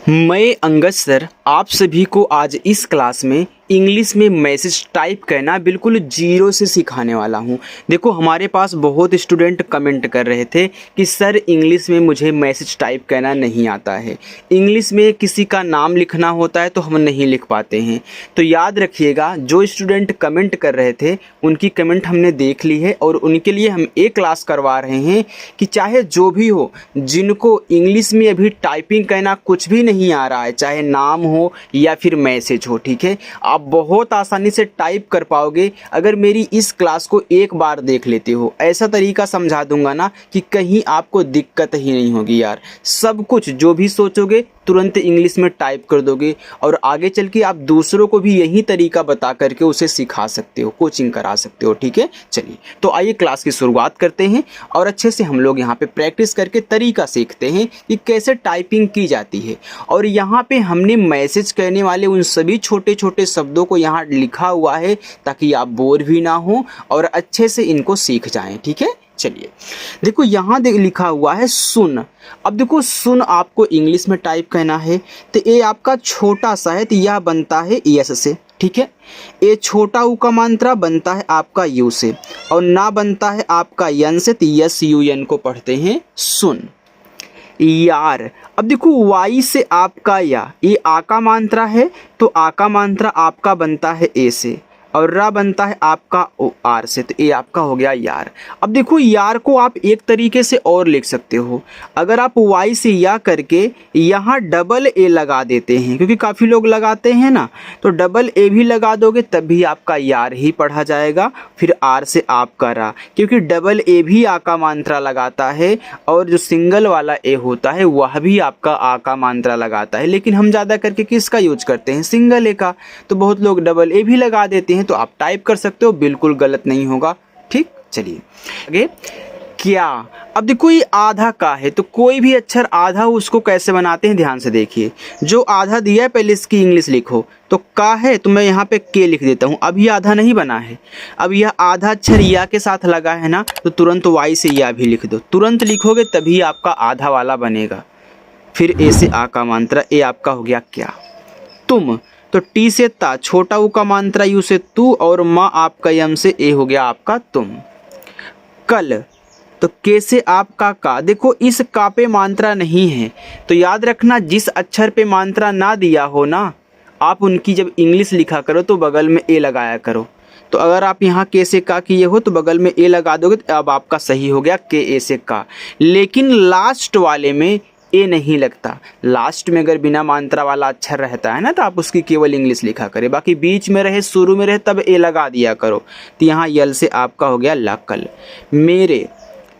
मैं अंगद सर आप सभी को आज इस क्लास में इंग्लिश में मैसेज टाइप करना बिल्कुल जीरो से सिखाने वाला हूं। देखो हमारे पास बहुत स्टूडेंट कमेंट कर रहे थे कि सर इंग्लिश में मुझे मैसेज टाइप करना नहीं आता है, इंग्लिश में किसी का नाम लिखना होता है तो हम नहीं लिख पाते हैं। तो याद रखिएगा, जो स्टूडेंट कमेंट कर रहे थे उनकी कमेंट हमने देख ली है और उनके लिए हम एक क्लास करवा रहे हैं कि चाहे जो भी हो, जिनको इंग्लिश में अभी टाइपिंग करना कुछ भी नहीं आ रहा है, चाहे नाम हो या फिर मैसेज हो, ठीक है, आप बहुत आसानी से टाइप कर पाओगे अगर मेरी इस क्लास को एक बार देख लेते हो। ऐसा तरीका समझा दूंगा ना कि कहीं आपको दिक्कत ही नहीं होगी यार। सब कुछ जो भी सोचोगे तुरंत इंग्लिश में टाइप कर दोगे और आगे चल के आप दूसरों को भी यही तरीका बता करके उसे सिखा सकते हो, कोचिंग करा सकते हो, ठीक है। चलिए तो आइए क्लास की शुरुआत करते हैं और अच्छे से हम लोग यहाँ पे प्रैक्टिस करके तरीका सीखते हैं कि कैसे टाइपिंग की जाती है। और यहाँ पे हमने मैसेज करने वाले उन सभी छोटे छोटे शब्दों को यहाँ लिखा हुआ है ताकि आप बोर भी ना हो और अच्छे से इनको सीख जाएं, ठीक है। चलिए देखो यहाँ लिखा हुआ है सुन। अब देखो सुन आपको इंग्लिश में टाइप करना है तो ये आपका छोटा सा है तो यह बनता है यस से, ठीक है। ये छोटा ऊ का मात्रा बनता है आपका यू से और ना बनता है आपका यन से, तो यस यू एन को पढ़ते हैं सुन। यार, अब देखो वाई से आपका या, ये आ का मात्रा है तो आ का मात्रा आपका बनता है ए से और रा बनता है आपका ओ आर से, तो ये आपका हो गया यार। अब देखो यार को आप एक तरीके से और लिख सकते हो, अगर आप वाई से या करके यहाँ डबल ए लगा देते हैं, क्योंकि काफ़ी लोग लगाते हैं ना, तो डबल ए भी लगा दोगे तब भी आपका यार ही पढ़ा जाएगा। फिर आर से आपका रा, क्योंकि डबल ए भी आ का मात्रा लगाता है और जो सिंगल वाला ए होता है वह भी आपका आ का मात्रा लगाता है, लेकिन हम ज़्यादा करके किसका यूज करते हैं, सिंगल ए का, तो बहुत लोग डबल ए भी लगा देते हैं। तो आप टाइप कर सकते हो, बिल्कुल गलत नहीं होगा, ठीक। चलिए आगे क्या। अब देखो ये आधा का है तो कोई भी अक्षर आधा उसको कैसे बनाते हैं ध्यान से देखिए। जो आधा दिया है पहले इसकी इंग्लिश लिखो, तो का है तो मैं यहाँ पे के लिख देता हूँ। अब ये आधा नहीं बना है, अब यह आधा अक्षर या के साथ लगा है ना, तो तुरंत वाई से या भी लिख दो, तुरंत लिखोगे तभी आपका आधा वाला बनेगा। फिर ए से आ का मात्रा, ए आपका हो गया क्या। तुम, तो टी से ता, छोटा ऊ का मात्रा यू से तू और माँ आपका यम से ए हो गया आपका तुम। कल, तो के से आपका का, देखो इस का पे मात्रा नहीं है तो याद रखना जिस अक्षर पे मात्रा ना दिया हो ना, आप उनकी जब इंग्लिश लिखा करो तो बगल में ए लगाया करो। तो अगर आप यहाँ के से का किए हो तो बगल में ए लगा दोगे तो अब आपका सही हो गया के ए से का। लेकिन लास्ट वाले में ए नहीं लगता, लास्ट में अगर बिना मात्रा वाला अक्षर रहता है ना तो आप उसकी केवल इंग्लिश लिखा करें, बाकी बीच में रहे शुरू में रहे तब ए लगा दिया करो। तो यहाँ यल से आपका हो गया लकल। मेरे,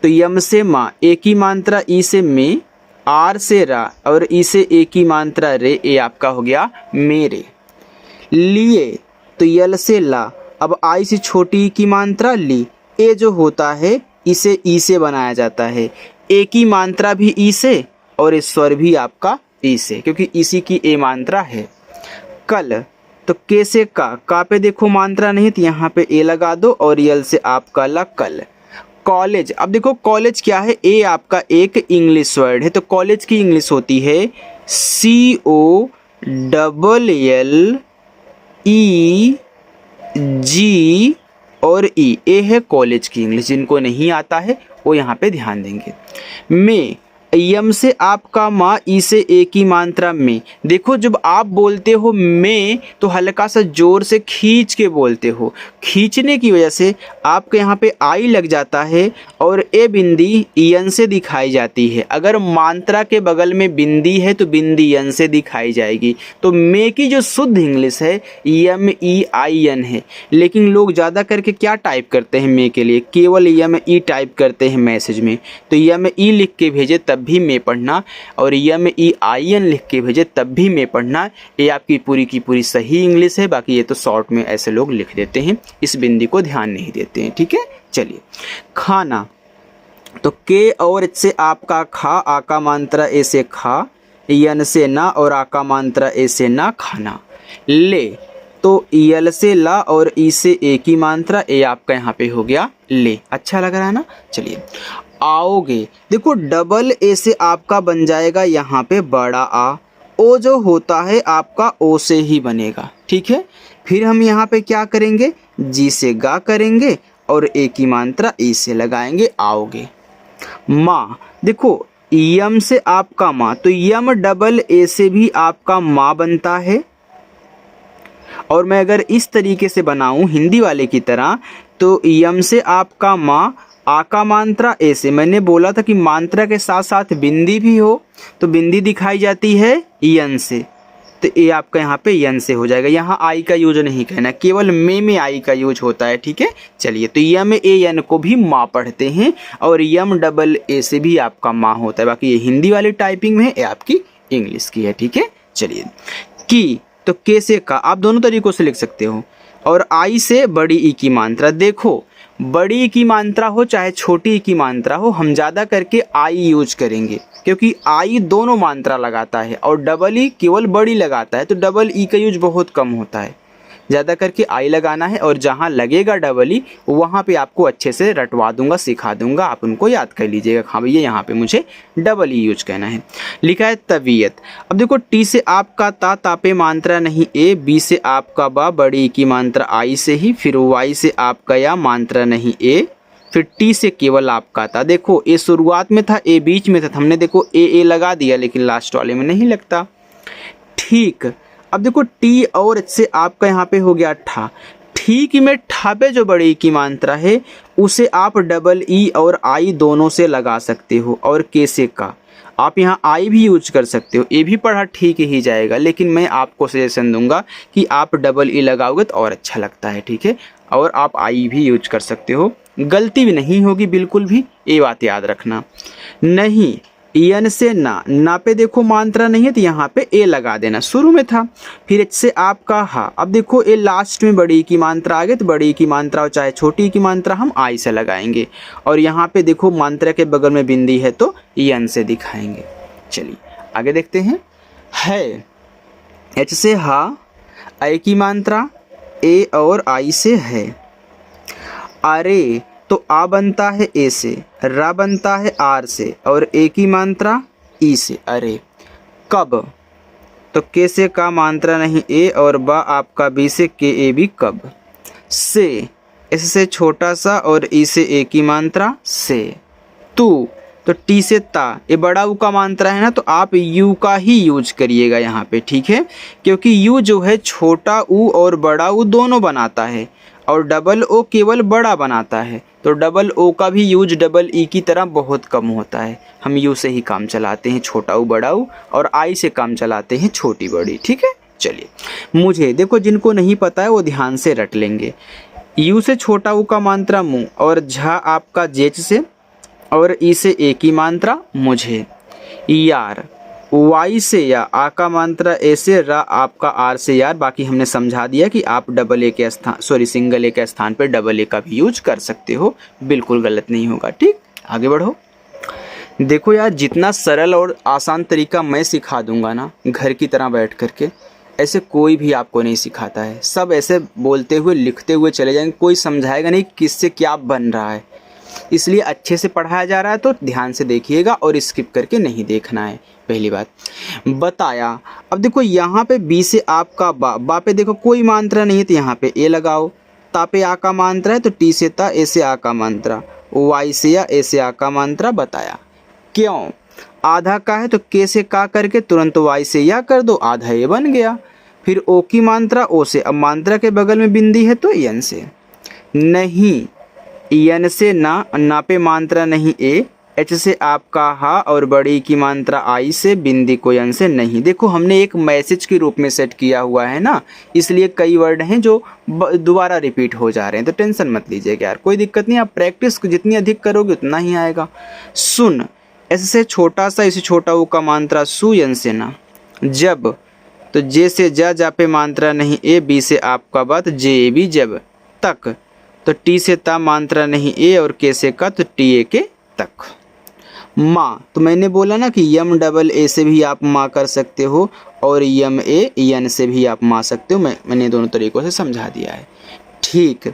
तो यम से माँ, ए की मात्रा ई से में, आर से रा और ई से ए की मात्रा रे, ए आपका हो गया मेरे। लिए, तो यल से ला, अब आई से छोटी की मात्रा ली, ए जो होता है इसे ई से बनाया जाता है, ए की मात्रा भी ई से और इस स्वर भी आपका ई से, क्योंकि इसी की ए मात्रा है। कल, तो के से का पे देखो मात्रा नहीं तो यहाँ पे ए लगा दो और यल से आपका ला कल। कॉलेज, अब देखो कॉलेज क्या है, ए आपका एक इंग्लिश वर्ड है तो कॉलेज की इंग्लिश होती है COLLEG और ई, ए है कॉलेज की इंग्लिश, जिनको नहीं आता है वो यहाँ पे ध्यान देंगे। में, यम से आपका माँ, ई से ए की मात्रा में, देखो जब आप बोलते हो में तो हल्का सा जोर से खींच के बोलते हो, खींचने की वजह से आपके यहाँ पे आई लग जाता है और ए बिंदी यन से दिखाई जाती है। अगर मात्रा के बगल में बिंदी है तो बिंदी यन से दिखाई जाएगी। तो में की जो शुद्ध इंग्लिश है MEIN है, लेकिन लोग ज़्यादा करके क्या टाइप करते हैं में के लिए, केवल ME टाइप करते हैं मैसेज में। तो ME लिख के भेजे तब भी में पढ़ना और MEIN लिख के भेजे तब भी में पढ़ना। ये आपकी पूरी की पूरी सही इंग्लिश है, बाकी ये तो शॉर्ट में ऐसे लोग लिख देते हैं, इस बिंदी को ध्यान नहीं देते हैं, ठीक है। चलिए खाना, तो के और एच से आपका खा, आ का मात्रा ए से खा, यन से ना और आ का मात्रा ए से ना, खाना। ले, तो यल से ला और ई से ए की मात्रा, ए आपका यहाँ पे हो गया ले। अच्छा लग रहा है ना। चलिए आओगे, देखो डबल ए से आपका बन जाएगा यहाँ पे बड़ा आ ओ जो होता है आपका ओ से ही बनेगा, ठीक है। फिर हम यहाँ पे क्या करेंगे, जी से गा करेंगे और ए की मात्रा ई से लगाएंगे, आओगे। माँ, देखो यम से आपका माँ, तो यम डबल ए से भी आपका माँ बनता है। और मैं अगर इस तरीके से बनाऊं हिंदी वाले की तरह, तो यम से आपका माँ, आ का मात्रा ए से, मैंने बोला था कि मात्रा के साथ साथ बिंदी भी हो, तो बिंदी दिखाई जाती है यन से, तो ये आपका यहाँ पे यन से हो जाएगा। यहाँ आई का यूज नहीं कहना, केवल में आई का यूज होता है, ठीक है। चलिए, तो यम ए यन को भी माँ पढ़ते हैं और यम डबल ए से भी आपका माँ होता है। बाकी ये हिंदी वाली टाइपिंग में है, ये आपकी इंग्लिश की है, ठीक है। चलिए, की, तो के से का आप दोनों तरीकों से लिख सकते हो। और आई से बड़ी ई की मात्रा, देखो बड़ी ई की मात्रा हो चाहे छोटी ई की मात्रा हो, हम ज़्यादा करके आई यूज करेंगे, क्योंकि आई दोनों मात्रा लगाता है और डबल ई केवल बड़ी लगाता है, तो डबल ई का यूज बहुत कम होता है। ज़्यादा करके आई लगाना है, और जहाँ लगेगा डबल ई वहाँ पे आपको अच्छे से रटवा दूंगा, सिखा दूंगा, आप उनको याद कर लीजिएगा। हाँ भैया, यहाँ पे मुझे डबल ई यूज कहना है। लिखा है तबीयत। अब देखो, टी से आपका ता, तापे मात्रा नहीं ए, बी से आपका बा, बड़ी ई की मात्रा आई से ही, फिर वाई से आपका या, मात्रा नहीं ए, फिर टी से केवल आपका था। देखो ए शुरुआत में था, ए बीच में था, हमने देखो ए लगा दिया, लेकिन लास्ट वाले में नहीं लगता, ठीक। अब देखो टी और एच से आपका यहाँ पे हो गया ठा, ठीक में ठा पे जो बड़ी की मात्रा है उसे आप डबल ई और आई दोनों से लगा सकते हो। और के से का आप यहाँ आई भी यूज कर सकते हो, ये भी पढ़ा ठीक ही जाएगा, लेकिन मैं आपको सजेशन दूंगा कि आप डबल ई लगाओगे तो और अच्छा लगता है, ठीक है। और आप आई भी यूज कर सकते हो, गलती भी नहीं होगी बिल्कुल भी, ये बात याद रखना। नहीं, एन से ना, ना पे देखो मात्रा नहीं है तो यहाँ पे ए लगा देना, शुरू में था। फिर एच से आपका हा, अब देखो ए लास्ट में बड़ी की मात्रा आ गई, तो बड़ी की मात्रा और चाहे छोटी की मात्रा हम आई से लगाएंगे। और यहाँ पे देखो मात्रा के बगल में बिंदी है तो एन से दिखाएंगे। चलिए आगे देखते हैं। है, एच से हा, आई की मात्रा ए और आई से है। अरे, तो आ बनता है ए से, रा बनता है आर से, और ए की मात्रा ई से, अरे। कब, तो के से का मात्रा नहीं ए, और बा आपका बी से, के ए भी कब। से, एस से छोटा सा और ई से ए की मात्रा से। तू, तो टी से ता, ये बड़ा ऊ का मात्रा है ना, तो आप यू का ही यूज करिएगा यहाँ पे, ठीक है, क्योंकि यू जो है छोटा ऊ और बड़ा ऊ दोनों बनाता है, और डबल ओ केवल बड़ा बनाता है, तो डबल ओ का भी यूज डबल ई की तरह बहुत कम होता है। हम यू से ही काम चलाते हैं, छोटा ऊ बड़ा ऊ, और आई से काम चलाते हैं छोटी बड़ी, ठीक है। चलिए, मुझे देखो, जिनको नहीं पता है वो ध्यान से रट लेंगे। यू से छोटा ऊ का मात्रा मुँह, और झा आपका जेच से, और ई से ए की मात्रा मुझे। यार, वाई से या, आ का मात्रा ए से, रा आपका आर से यार। बाकी हमने समझा दिया कि आप डबल ए के स्थान, सॉरी सिंगल ए के स्थान पर डबल ए का भी यूज कर सकते हो, बिल्कुल गलत नहीं होगा, ठीक। आगे बढ़ो। देखो यार, जितना सरल और आसान तरीका मैं सिखा दूंगा ना घर की तरह बैठ करके, ऐसे कोई भी आपको नहीं सिखाता है। सब ऐसे बोलते हुए लिखते हुए चले जाएंगे, कोई समझाएगा नहीं किससे क्या बन रहा है। इसलिए अच्छे से पढ़ाया जा रहा है तो ध्यान से देखिएगा और स्किप करके नहीं देखना है, पहली बात। बताया, अब देखो यहाँ पे बी से आपका बा, बा पे देखो कोई मात्रा नहीं है तो यहाँ पे ए लगाओ। ता पे आ का मात्रा है तो टी से ता, ए से आ का मात्रा, वाई से या, ए से आ का मात्रा। बताया क्यों, आधा का है तो के से का करके तुरंत वाई से या कर दो, आधा ए बन गया। फिर ओ की मात्रा ओ से, अब मात्रा के बगल में बिंदी है तो एन से। नहीं, एन से ना, ना पे मात्रा नहीं ए, एच से आपका हा, और बड़ी की मात्रा आई से, बिंदी को एन से नहीं। देखो हमने एक मैसेज के रूप में सेट किया हुआ है ना, इसलिए कई वर्ड हैं जो दोबारा रिपीट हो जा रहे हैं, तो टेंशन मत लीजिएगा यार, कोई दिक्कत नहीं। आप प्रैक्टिस जितनी अधिक करोगे उतना ही आएगा। सुन, एस से छोटा सा, इसे छोटा ऊ का मात्रा सु, एन से ना। जब, तो जे से जा, जा पे मात्रा नहीं ए, बी से आपका बात, जे भी जब। तक, तो टी से ता मात्रा नहीं ए, और के से का, तो टी ए के तक। माँ, तो मैंने बोला ना कि यम डबल ए से भी आप माँ कर सकते हो, और यम ए एन से भी आप माँ सकते हो। मैंने दोनों तरीकों से समझा दिया है, ठीक।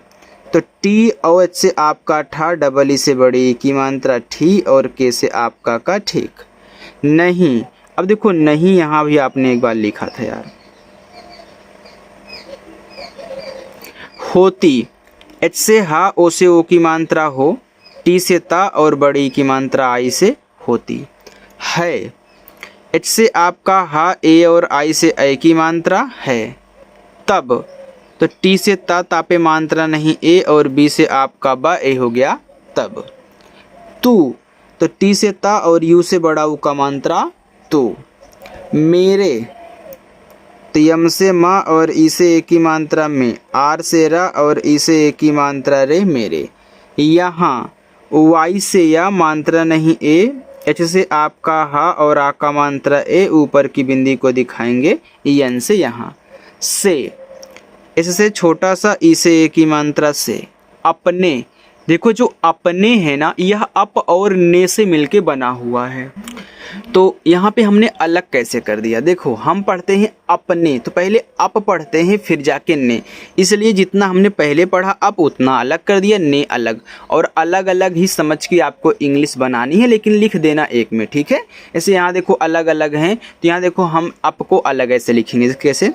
तो टी और एच से आपका ठा, डबल ई से बड़ी की मात्रा ठी, और के से आपका का, ठीक। नहीं, अब देखो नहीं, यहाँ भी आपने एक बार लिखा था यार, होती, एच से हा, ओ से ओ की मात्रा हो, टी से ता और बड़ी की मात्रा आई से होती। है, एच से आपका हा, ए और आई से ए की मात्रा है। तब, तो टी से ता पे मात्रा नहीं ए, और बी से आपका बा, ए हो गया तब। तू, तो टी से ता और यू से बड़ा ऊ का मात्रा तू। मेरे, तो यम से माँ और ई से ए की मात्रा में, आर से रा और ई से ए की मात्रा रे मेरे। यहाँ वाई से या मात्रा नहीं ए, एच से आपका हा और आ का मात्रा ए, ऊपर की बिंदी को दिखाएंगे यन से यहाँ। से, इससे छोटा सा ई से ए की मात्रा से। अपने, देखो जो अपने है ना, यह अप और ने से मिलके बना हुआ है, तो यहाँ पे हमने अलग कैसे कर दिया। देखो हम पढ़ते हैं अपने, तो पहले अप पढ़ते हैं फिर जाके ने, इसलिए जितना हमने पहले पढ़ा अप उतना अलग कर दिया, ने अलग। और अलग अलग ही समझ के आपको इंग्लिश बनानी है, लेकिन लिख देना एक में, ठीक है। ऐसे यहाँ देखो अलग अलग हैं, तो यहाँ देखो हम अप को अलग ऐसे लिखेंगे, कैसे,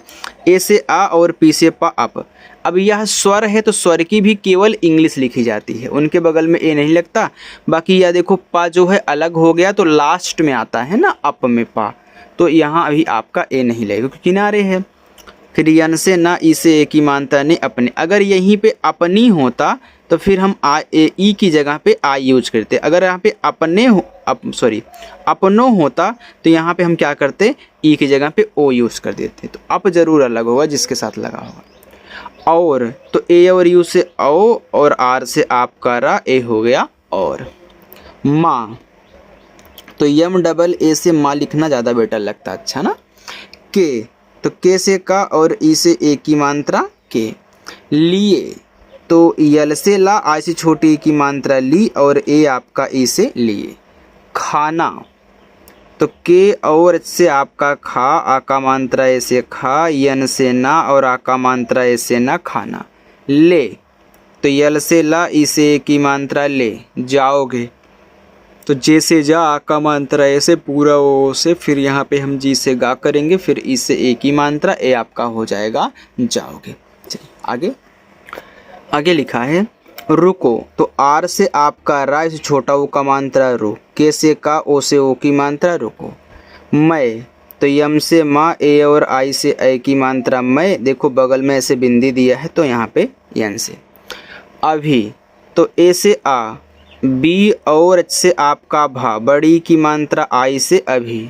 ए से आ और पी से पा अप। अब यह स्वर है तो स्वर की भी केवल इंग्लिश लिखी जाती है, उनके बगल में ए नहीं लगता। बाकी यह देखो पा जो है अलग हो गया, तो लास्ट में आता है ना अप में पा, तो यहाँ अभी आपका ए नहीं लगेगा क्योंकि किनारे है। फिर यन से ना, ई से ए की मात्रा ने अपने। अगर यहीं पे अपनी होता तो फिर हम आ ए ई की जगह पे आई यूज करते। अगर यहाँ पे अपने अपनो होता तो यहाँ पे हम क्या करते, ई की जगह पे ओ यूज कर देते। तो अप जरूर अलग होगा जिसके साथ लगा होगा। और, तो ए और यू से ओ और आर से आपका रा, ए हो गया और। माँ, तो यम डबल ए से माँ लिखना ज़्यादा बेटर लगता है, अच्छा ना। के, तो के से का और ई से ए की मात्रा के। लिए, तो यल से ला, आई से छोटी की मात्रा ली और ए आपका ई से लिए। खाना, तो के और एच से आपका खा, आ का मात्रा ए से खा, यन से ना और आ का मात्रा ए से ना खाना। ले, तो यल से ला, ई से ए की मात्रा ले। जाओगे, तो जे से जा, आ का मात्रा ए से, पूरा ओ से, फिर यहाँ पे हम जी से गा करेंगे, फिर ई से ए की मात्रा, ए आपका हो जाएगा जाओगे। चलिए आगे, आगे लिखा है रुको, तो आर से आपका रा, से छोटा ओ का मात्रा रो। के से का, ओ से ओ की मात्रा रुको। मैं, तो यम से माँ, ए और आई से ए की मात्रा मैं। देखो बगल में ऐसे बिंदी दिया है तो यहाँ पे यन से। अभी, तो ए से आ, बी और एच से आपका भा, बड़ी की मात्रा आई से अभी।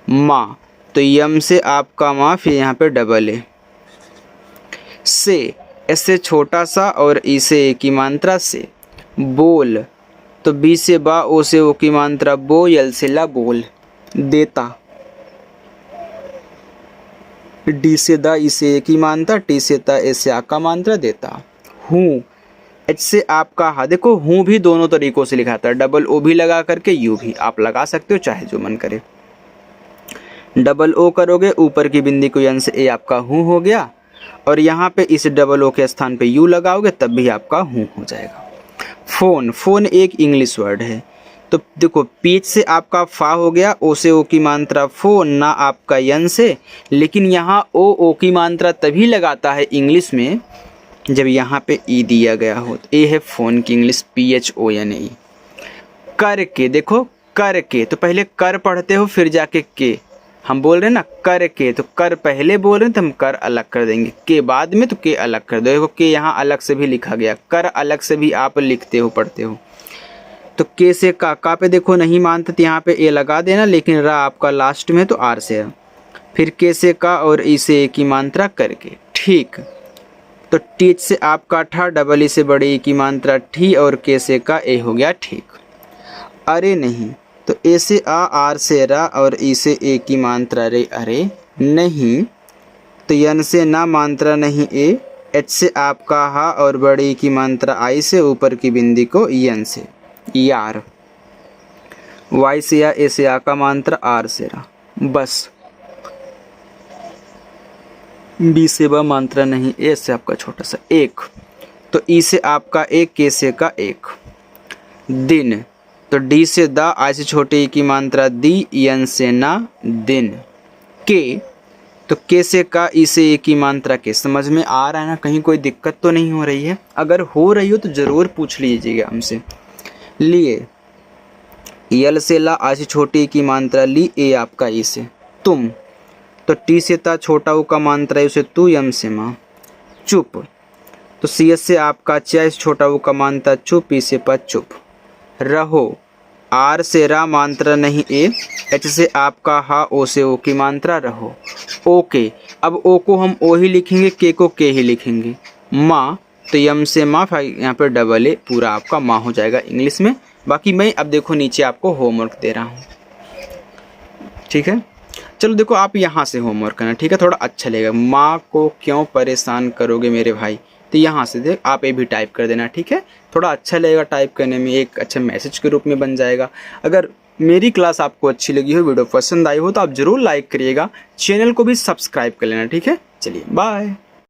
माँ, तो यम से आपका माँ, फिर यहाँ पे डबल ए। से, ऐसे छोटा सा और ई से ए की मात्रा से। बोल, तो बी से बा, ओ से ओ की मात्रा बो, यल से ला बोल। देता, डी से दा, ई से ए की मात्रा, टी से ता, ए से आ का मात्रा देता। हूँ, एच से आपका हा। देखो हूँ भी दोनों तरीकों से लिखा था, डबल ओ भी लगा करके, यू भी आप लगा सकते हो, चाहे जो मन करे। डबल ओ करोगे, ऊपर की बिंदी को यन से ए आपका हूँ हो गया, और यहाँ पे इस डबल ओ के स्थान पे यू लगाओगे तब भी आपका हूँ हो जाएगा। फ़ोन, फ़ोन एक इंग्लिश वर्ड है, तो देखो पीच से आपका फा हो गया, ओ से ओ की मात्रा फो, ना आपका यन से। लेकिन यहाँ ओ की मात्रा तभी लगाता है इंग्लिश में जब यहाँ पे ई दिया गया हो। ए है फ़ोन की इंग्लिश, PHONE। करके, देखो करके, तो पहले कर पढ़ते हो फिर जाके के, हम बोल रहे हैं ना करके, तो कर पहले बोल रहे हैं तो हम कर अलग कर देंगे, के बाद में तो के अलग कर दो। देखो के यहाँ अलग से भी लिखा गया, कर अलग से भी आप लिखते हो पढ़ते हो। तो के से का पे देखो नहीं मानते तो यहाँ पे ए लगा देना, लेकिन रा आपका लास्ट में तो आर से है। फिर के से का और ई से ए की मात्रा करके, ठीक। तो टीच से आपका ठा, डबल ई से बड़ी ई की मात्रा ठी, और के से का ए हो गया ठीक। अरे नहीं, तो ए से आ, आर से रा और ई से ए की मात्रा रे अरे नहीं। तो यन से ना मात्रा नहीं ए, एच से आपका हा और बड़ी की मात्रा आई से, ऊपर की बिंदी को यन से यार। वाई से या, ए से आ का मात्रा आर से रा, बस। बी से ब मात्रा नहीं, ए से आपका छोटा सा एक, तो ई से आपका एक, के से का एक। दिन, तो डी से द, आई से छोटे ई की मात्रा दी, यन से ना दिन। के, तो के से का, ई से ए की मात्रा के। समझ में आ रहा है ना, कहीं कोई दिक्कत तो नहीं हो रही है? अगर हो रही हो तो ज़रूर पूछ लीजिएगा हमसे। लिए, यल से ला, आई से छोटी ई की मात्रा ली, ए आपका ई से। तुम, तो टी से ता, छोटा ऊ का मात्रा है उसे तू, यम से माँ। चुप, तो सी एस से आपका चा, से छोटा ऊ का मात्रा चुप, ई से पा चुप। रहो, आर से रा, मात्रा नहीं ए, एच से आपका हा, ओ से ओ की मात्रा रहो। ओके, अब ओ को हम ओ ही लिखेंगे, के को के ही लिखेंगे। माँ, तो यम से माँ, यहाँ पे डबल ए, पूरा आपका माँ हो जाएगा इंग्लिश में। बाकी मैं अब देखो नीचे आपको होमवर्क दे रहा हूँ, ठीक है? चलो देखो, आप यहाँ से होमवर्क करना, ठीक है? थोड़ा अच्छा लगेगा। माँ को क्यों परेशान करोगे मेरे भाई, तो यहाँ से देख आप ये भी टाइप कर देना, ठीक है? थोड़ा अच्छा लगेगा टाइप करने में, एक अच्छा मैसेज के रूप में बन जाएगा। अगर मेरी क्लास आपको अच्छी लगी हो, वीडियो पसंद आई हो, तो आप ज़रूर लाइक करिएगा, चैनल को भी सब्सक्राइब कर लेना, ठीक है? चलिए बाय।